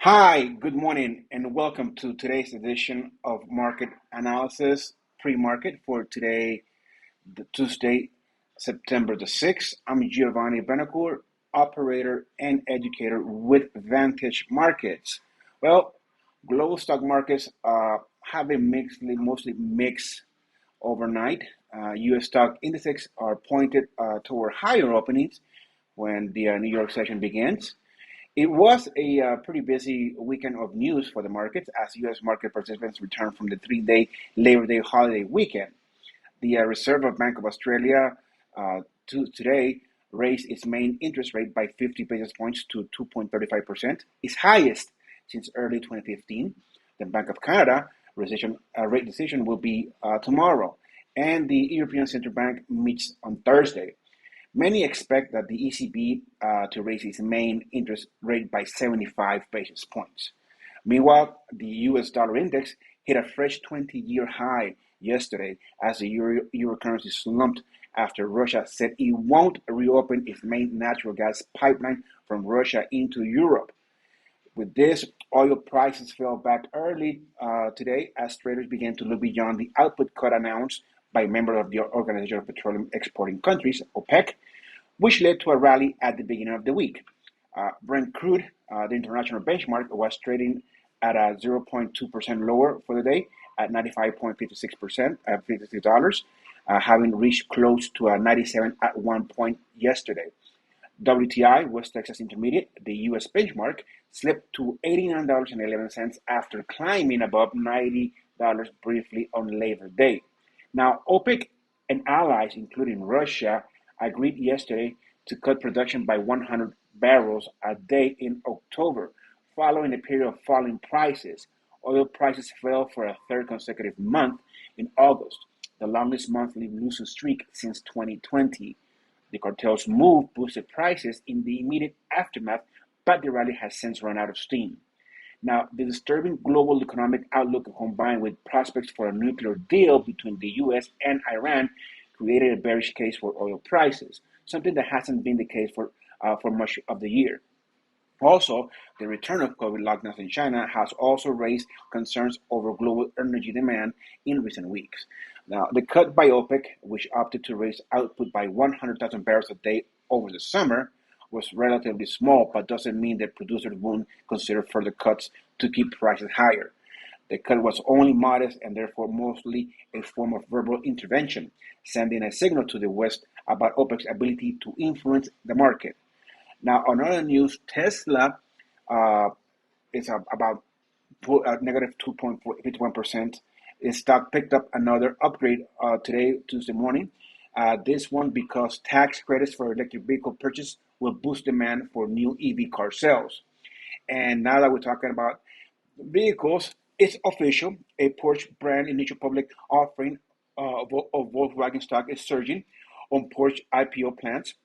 Hi, good morning, and welcome to today's edition of Market Analysis Pre-Market for today, the Tuesday, September the 6th. I'm Giovanni Benacour, operator and educator with Vantage Markets. Well, global stock markets have been mostly mixed overnight. U.S. stock indices are pointed toward higher openings when the New York session begins. It was a pretty busy weekend of news for the markets as U.S. market participants returned from the three-day Labor Day holiday weekend. The Reserve Bank of Australia today raised its main interest rate by 50 basis points to 2.35%, its highest since early 2015. The Bank of Canada rate decision will be tomorrow, and the European Central Bank meets on Thursday. Many expect that the ECB to raise its main interest rate by 75 basis points. Meanwhile, the US dollar index hit a fresh 20-year high yesterday as the euro currency slumped after Russia said it won't reopen its main natural gas pipeline from Russia into Europe. With this, oil prices fell back early today as traders began to look beyond the output cut announced by members of the Organization of Petroleum Exporting Countries, OPEC, which led to a rally at the beginning of the week. Brent crude, the international benchmark, was trading at a 0.2% lower for the day at 95.56%, $56, having reached close to a 97 at one point yesterday. WTI, West Texas Intermediate, the U.S. benchmark, slipped to $89.11 after climbing above $90 briefly on Labor Day. Now, OPEC and allies, including Russia, agreed yesterday to cut production by 100 barrels a day in October, following a period of falling prices. Oil prices fell for a third consecutive month in August, the longest monthly losing streak since 2020. The cartel's move boosted prices in the immediate aftermath, but the rally has since run out of steam. Now, the disturbing global economic outlook combined with prospects for a nuclear deal between the U.S. and Iran created a bearish case for oil prices, something that hasn't been the case for much of the year. Also, the return of COVID lockdowns in China has also raised concerns over global energy demand in recent weeks. Now, the cut by OPEC, which opted to raise output by 100,000 barrels a day over the summer, was relatively small, but doesn't mean that producers won't consider further cuts to keep prices higher. The cut was only modest and therefore mostly a form of verbal intervention, sending a signal to the West about OPEC's ability to influence the market. Now, on other news, Tesla is about negative 2.51%. Its stock picked up another upgrade today, Tuesday morning. This one because tax credits for electric vehicle purchase will boost demand for new EV car sales. And now that we're talking about vehicles, it's official. A Porsche brand initial public offering of Volkswagen stock is surging on Porsche IPO plans.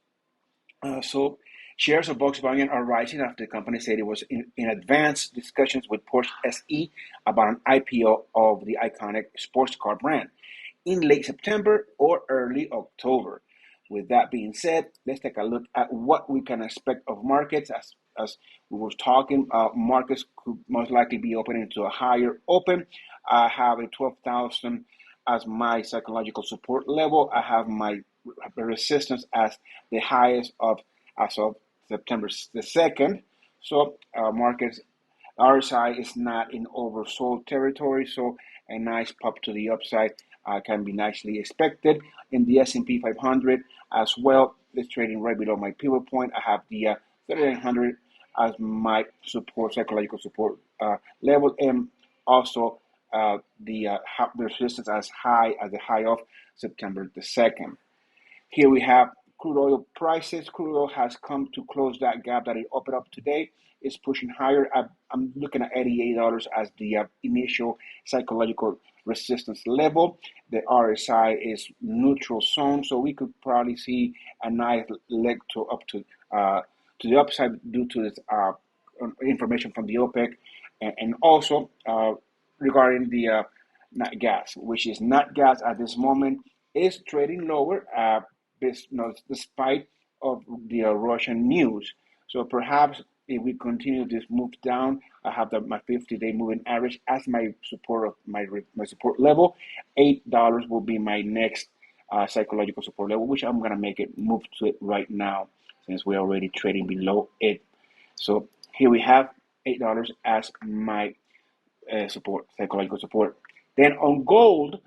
So shares of Volkswagen are rising after the company said it was in advanced discussions with Porsche SE about an IPO of the iconic sports car brand in late September or early October. With that being said, let's take a look at what we can expect of markets. As we were talking, markets could most likely be opening to a higher open. I have a 12,000 as my psychological support level. I have my resistance as the highest as of September the 2nd. So markets RSI is not in oversold territory, so a nice pop to the upside can be nicely expected. In the S&P 500 as well, it's trading right below my pivot point. I have the 3900 as my support, psychological support level, and also the resistance as high as the high of September the 2nd. Here we have crude oil prices. Crude oil has come to close that gap that it opened up today. It's pushing higher. I'm looking at $88 as the initial psychological resistance level. The RSI is neutral zone, so we could probably see a nice leg to the upside due to this information from the OPEC, and also regarding the Nat Gas, which is Nat Gas at this moment is trading lower, despite of the Russian news. So perhaps if we continue this move down, I have my 50-day moving average as my support of my support level. $8 will be my next psychological support level, which I'm gonna make it move to it right now since we're already trading below it. So here we have $8 as my support, psychological support. Then on gold,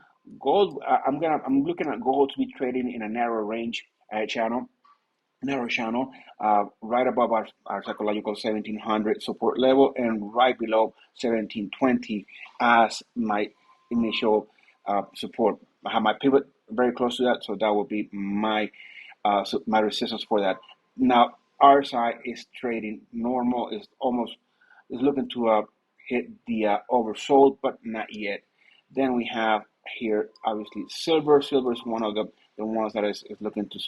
I'm looking at gold to be trading in a narrow range narrow channel, right above our psychological 1700 support level and right below 1720 as my initial support. I have my pivot very close to that, so that will be my resistance for that. Now, RSI is trading normal, is looking to hit the oversold, but not yet. Then we have here obviously silver. Silver is one of the ones that is looking to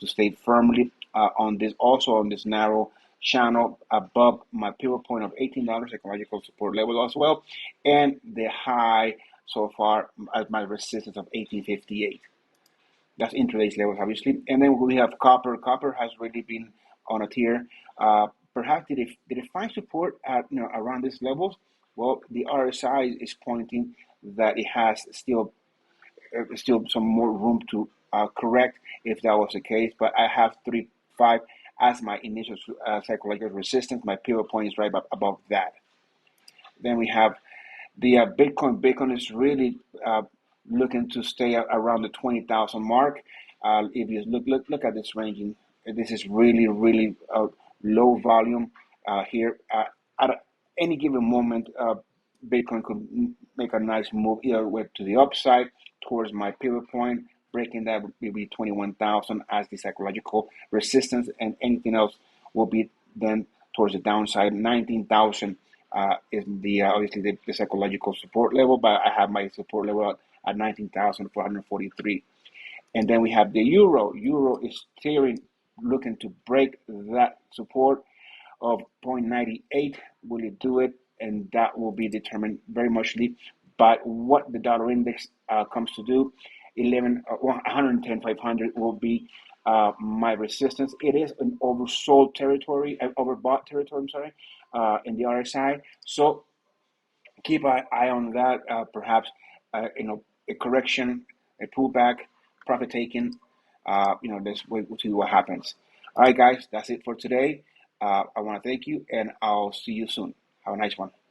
stay firmly on this, also on this narrow channel above my pivot point of $18 psychological support level as well, and the high so far at my resistance of 1858. That's intraday's levels, obviously. And then we have copper. Copper has really been on a tear. Perhaps did it find support at around these levels? Well, the RSI is pointing that it has still some more room to correct if that was the case. But I have 3.5 as my initial psychological resistance. My pivot point is right above that. Then we have the Bitcoin. Bitcoin is really looking to stay around the 20,000 mark. If you look at this ranging, this is really low volume here. At any given moment, Bitcoin could make a nice move either way to the upside towards my pivot point. Breaking that would be 21,000 as the psychological resistance, and anything else will be then towards the downside. 19,000 is the obviously the psychological support level, but I have my support level at 19,443. And then we have the euro. Euro is tearing, looking to break that support of 0.98. Will it do it? And that will be determined very muchly by what the dollar index comes to do. 110,500 will be my resistance. It is an oversold territory, overbought territory, I'm sorry, in the RSI. So keep an eye on that. Perhaps, a correction, a pullback, profit taking. Let's wait to see what happens. All right, guys, that's it for today. I want to thank you, and I'll see you soon. Have a nice one.